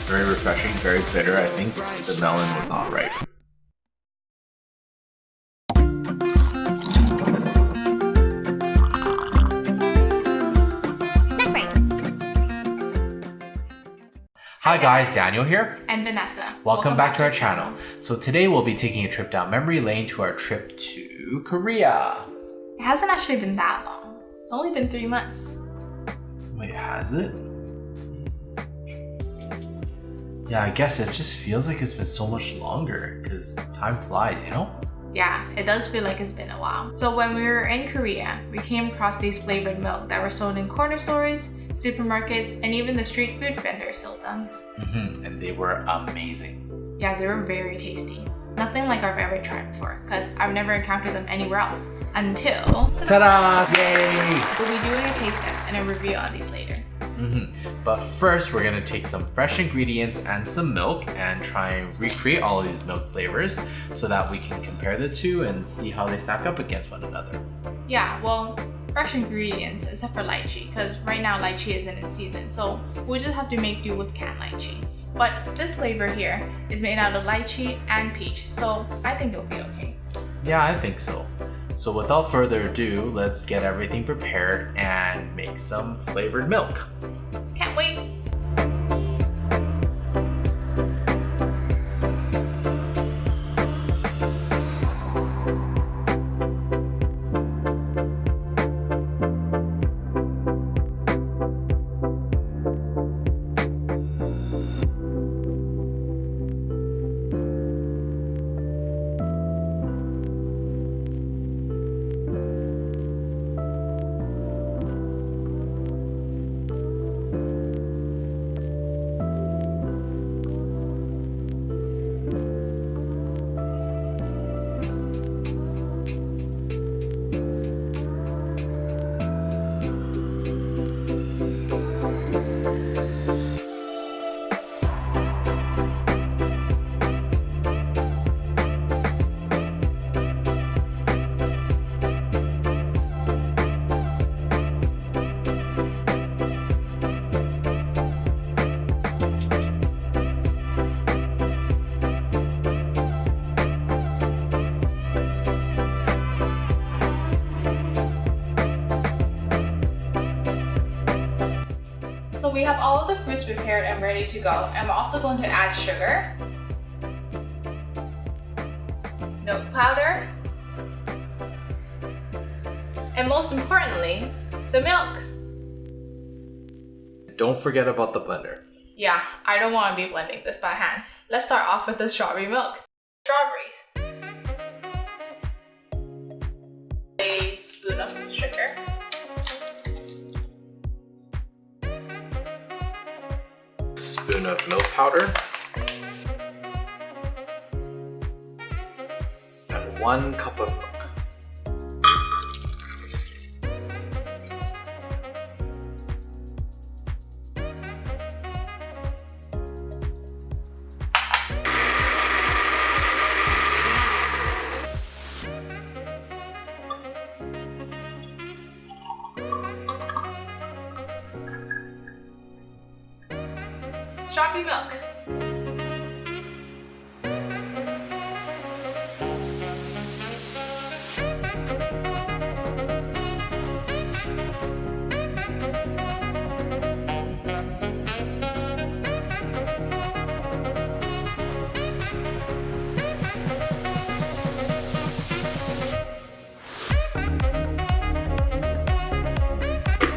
Very refreshing, very bitter. I think the melon was not right. Snack break. Hi guys, Daniel here. And Vanessa. Welcome back to our channel. So today we'll be taking a trip down memory lane to our trip to Korea. It hasn't actually been that long. It's only been 3 months. Wait, has it? Yeah, I guess it just feels like it's been so much longer because time flies, you know? Yeah, it does feel like it's been a while. So when we were in Korea, we came across these flavored milk that were sold in corner stores, supermarkets, and even the street food vendors sold them. And they were amazing. Yeah, they were very tasty. Nothing like I've ever tried before, because I've never encountered them anywhere else until... Ta-da! Yay! We'll be doing a taste test and a review on these later. But first, we're gonna take some fresh ingredients and some milk and try and recreate all of these milk flavors so that we can compare the two and see how they stack up against one another. Yeah, well, fresh ingredients except for lychee, because right now lychee isn't in season, so we'll just have to make do with canned lychee. But this flavor here is made out of lychee and peach, so I think it'll be okay. Yeah, I think so. So without further ado, let's get everything prepared and make some flavored milk. Can't wait! So we have all of the fruits prepared and ready to go, and we're also going to add sugar, milk powder, and most importantly, the milk. Don't forget about the blender. Yeah, I don't want to be blending this by hand. Let's start off with the strawberry milk. Strawberries. A spoon of sugar. Spoon of milk powder. And 1 cup of milk. Strawberry milk.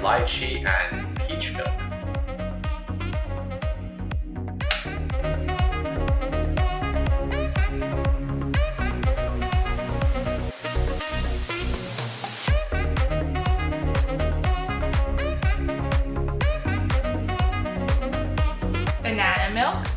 Lychee and peach milk. Banana milk.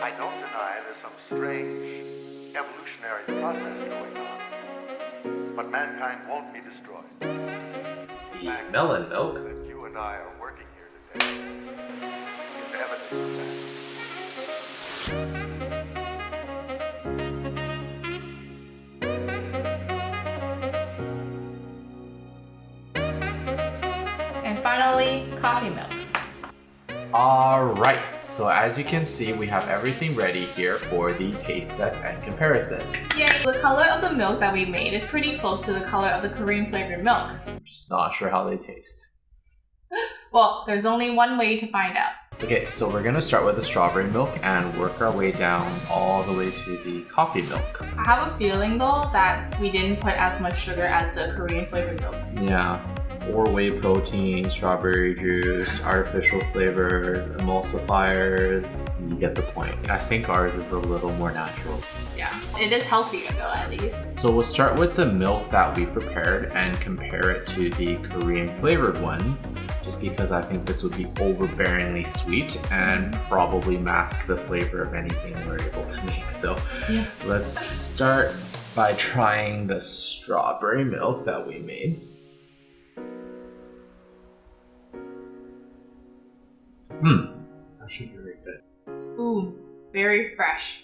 I don't deny there's some strange evolutionary process going on, but mankind won't be destroyed. The melon milk. That you and I are working here today is evidence of that. finally, coffee milk. Alright, so as you can see, we have everything ready here for the taste test and comparison. Yay! The color of the milk that we made is pretty close to the color of the Korean flavored milk. I'm just not sure how they taste. Well, there's only one way to find out. Okay, so we're gonna start with the strawberry milk and work our way down all the way to the coffee milk. I have a feeling though that we didn't put as much sugar as the Korean flavored milk. Yeah, or whey protein, strawberry juice, artificial flavors, emulsifiers. You get the point. I think ours is a little more natural. Yeah, it is healthier though at least. So we'll start with the milk that we prepared and compare it to the Korean flavored ones, just because I think this would be overbearingly sweet and probably mask the flavor of anything we're able to make. So Yes. let's start by trying the strawberry milk that we made. It's actually very good. Ooh, very fresh.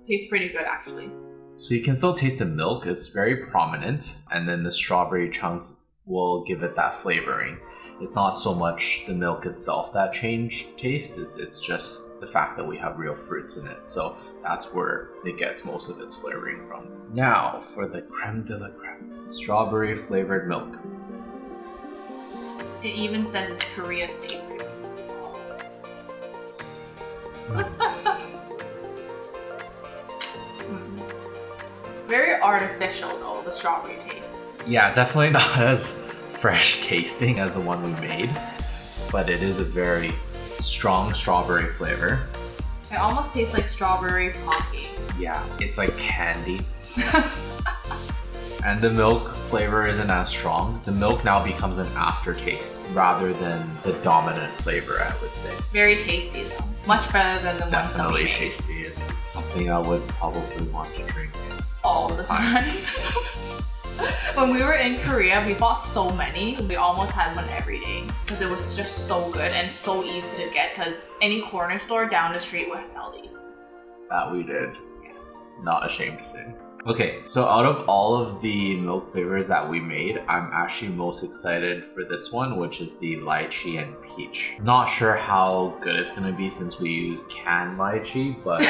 Tastes pretty good actually. So you can still taste the milk, it's very prominent, and then the strawberry chunks will give it that flavoring. It's not so much the milk itself that changed taste, it's just the fact that we have real fruits in it. So that's where it gets most of its flavoring from. Now for the creme de la creme, strawberry flavored milk. It even says it's Korea's favorite. Very artificial though, the strawberry taste. Yeah, definitely not as fresh tasting as the one we made, but it is a very strong strawberry flavor. It almost tastes like strawberry pocky. Yeah, it's like candy. And the milk flavor isn't as strong. The milk now becomes an aftertaste rather than the dominant flavor, I would say. Very tasty though. Much better than the ones that we Definitely made. tasty. It's something I would probably want to drink All the time. When we were in Korea, we bought so many. We almost had one every day because it was just so good and so easy to get because any corner store down the street would sell these. That we did. Not ashamed to say. Okay, so out of all of the milk flavors that we made, I'm actually most excited for this one, which is the lychee and peach. Not sure how good it's gonna be since we used canned lychee, but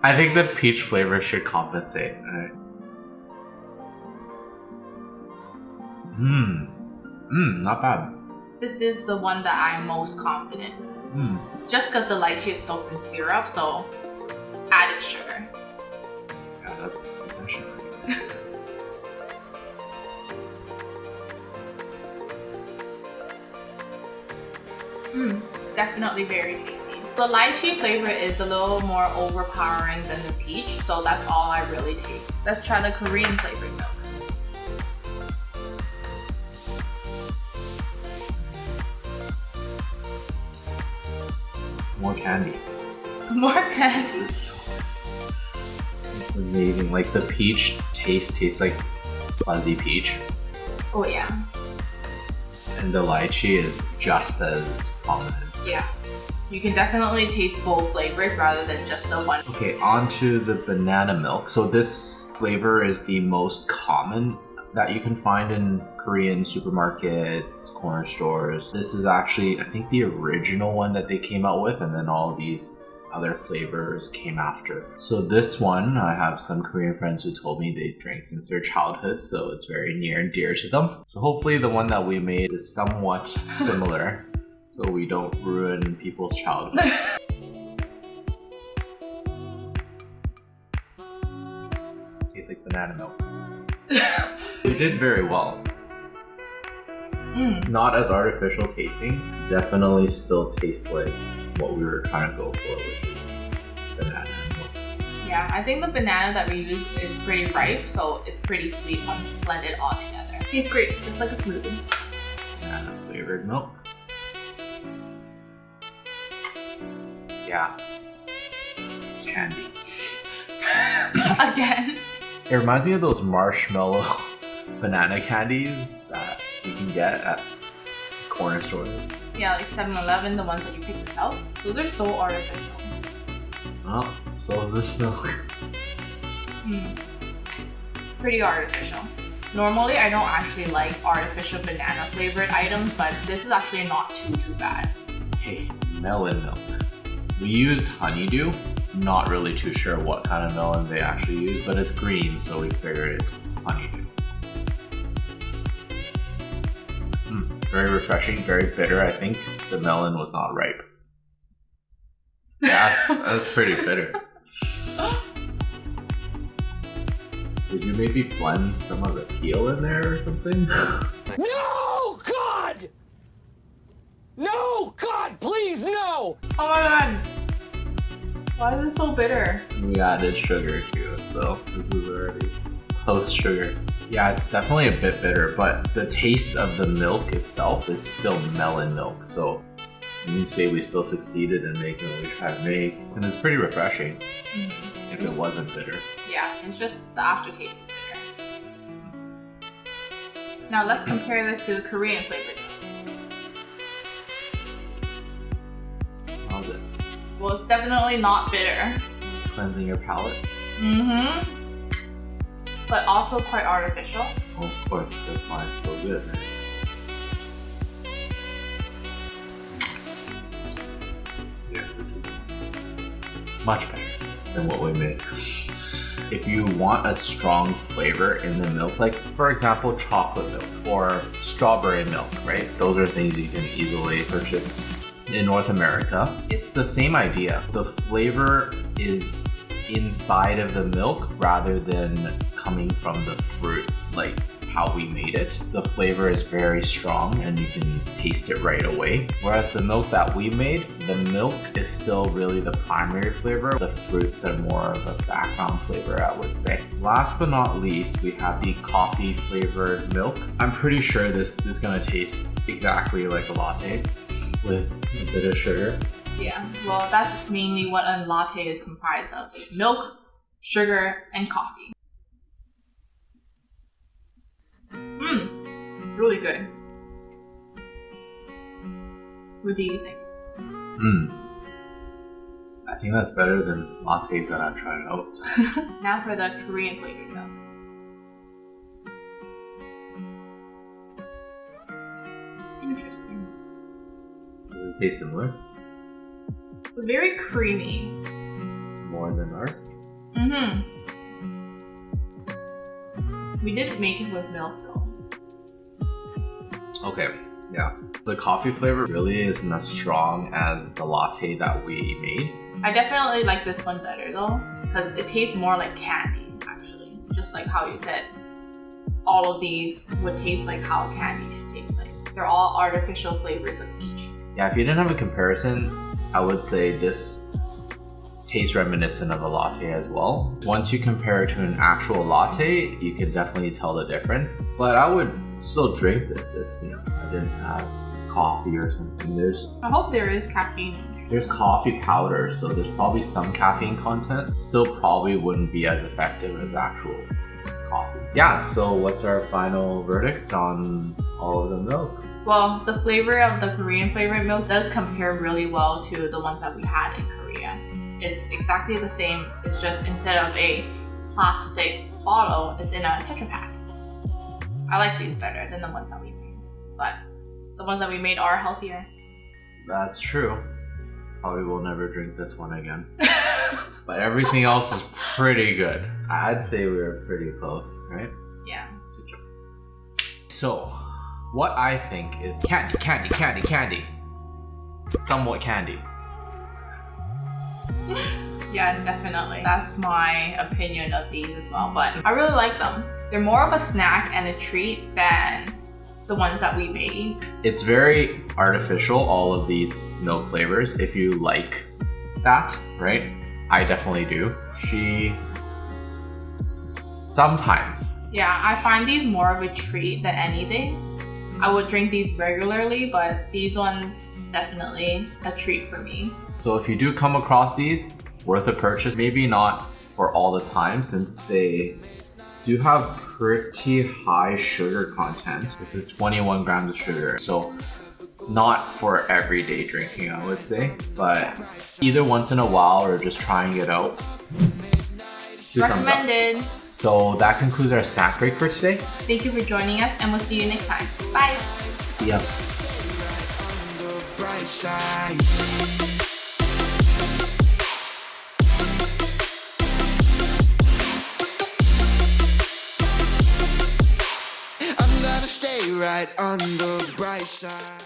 I think the peach flavor should compensate. Right? Not bad. This is the one that I'm most confident. Just because the lychee is soaked in syrup, so added sugar. Yeah, that's actually pretty good. Definitely very tasty. The lychee flavor is a little more overpowering than the peach, so that's all I really taste. Let's try the Korean flavored milk. More candy. More candy. It's amazing. Like the peach tastes like fuzzy peach, Oh yeah. and the lychee is just as prominent. Yeah. You can definitely taste both flavors rather than just the one. Okay, on to the banana milk. So this flavor is the most common that you can find in Korean supermarkets, corner stores. This is actually, I think, the original one that they came out with, and then all these other flavors came after. So this one, I have some Korean friends who told me they drank since their childhood, so it's very near and dear to them. So hopefully the one that we made is somewhat similar, so we don't ruin people's childhood. Tastes like banana milk. We did very well. Not as artificial tasting. Definitely still tastes like what we were trying to go for, which is banana milk. Yeah, I think the banana that we used is pretty ripe, so it's pretty sweet when it's blended all together. Tastes great, just like a smoothie. Banana flavored milk. Yeah. Candy. Again. It reminds me of those marshmallow banana candies that you can get at corner stores. Yeah, like 7-Eleven, the ones that you pick yourself. Those are so artificial. Oh, so is this milk. Pretty artificial. Normally, I don't actually like artificial banana flavored items, but this is actually not too bad. Hey, melon milk. We used honeydew. Not really too sure what kind of melon they actually use, but it's green, so we figured it's honeydew. Very refreshing, very bitter. I think the melon was not ripe. Yeah, that's pretty bitter. Did you maybe blend some of the peel in there or something? No, God! No, God, please, no! Oh my god. Why is it so bitter? We added sugar too, so this is already post sugar. Yeah, it's definitely a bit bitter, but the taste of the milk itself is still melon milk, so you can say we still succeeded in making what we tried to make, and it's pretty refreshing if it wasn't bitter. Yeah, it's just the aftertaste is bitter. Now let's compare this to the Korean flavored milk. How's it? Well, it's definitely not bitter. Cleansing your palate? Mm-hmm. But also quite artificial. Oh, of course, that's why it's so good, right? Yeah, this is much better than what we made. If you want a strong flavor in the milk, like for example chocolate milk or strawberry milk, right? Those are things you can easily purchase in North America. It's the same idea. The flavor is inside of the milk rather than coming from the fruit, like how we made it. The flavor is very strong and you can taste it right away. Whereas the milk that we made, the milk is still really the primary flavor. The fruits are more of a background flavor, I would say. Last but not least, we have the coffee flavored milk. I'm pretty sure this is gonna taste exactly like a latte with a bit of sugar. Yeah, well that's mainly what a latte is comprised of. Milk, sugar, and coffee. Really good. What do you think? I think that's better than lattes that I've tried out. Now for the Korean flavored milk. Interesting. Does it taste similar? It's very creamy. More than ours? We didn't make it with milk though. Okay, yeah. The coffee flavor really isn't as strong as the latte that we made. I definitely like this one better though, because it tastes more like candy actually. Just like how you said, all of these would taste like how candy should taste like. They're all artificial flavors of each. Yeah, if you didn't have a comparison, I would say this tastes reminiscent of a latte as well. Once you compare it to an actual latte, you can definitely tell the difference. But I would still drink this if I didn't have coffee or something. I hope there is caffeine in there. There's coffee powder, so there's probably some caffeine content. Still probably wouldn't be as effective as actual coffee. Yeah, so what's our final verdict on all of the milks? Well, the flavor of the Korean flavored milk does compare really well to the ones that we had in Korea. It's exactly the same, it's just instead of a plastic bottle, it's in a Tetra Pak. I like these better than the ones that we made, but the ones that we made are healthier. That's true. Probably will never drink this one again. But everything else is pretty good. I'd say we were pretty close, right? Yeah. So, what I think is candy. Somewhat candy. Yeah, definitely. That's my opinion of these as well, but I really like them. They're more of a snack and a treat than the ones that we made. It's very artificial, all of these milk flavors, if you like that, right? I definitely do. She sometimes. Yeah, I find these more of a treat than anything. I would drink these regularly, but these ones definitely a treat for me. So if you do come across these, worth a purchase. Maybe not for all the time since they do have pretty high sugar content. This is 21 grams of sugar, so not for everyday drinking, I would say, but either once in a while or just trying it out. This 2 thumbs up. Recommended. So that concludes our snack break for today. Thank you for joining us, and we'll see you next time. Bye. See ya. Bright side. I'm gonna stay right on the bright side.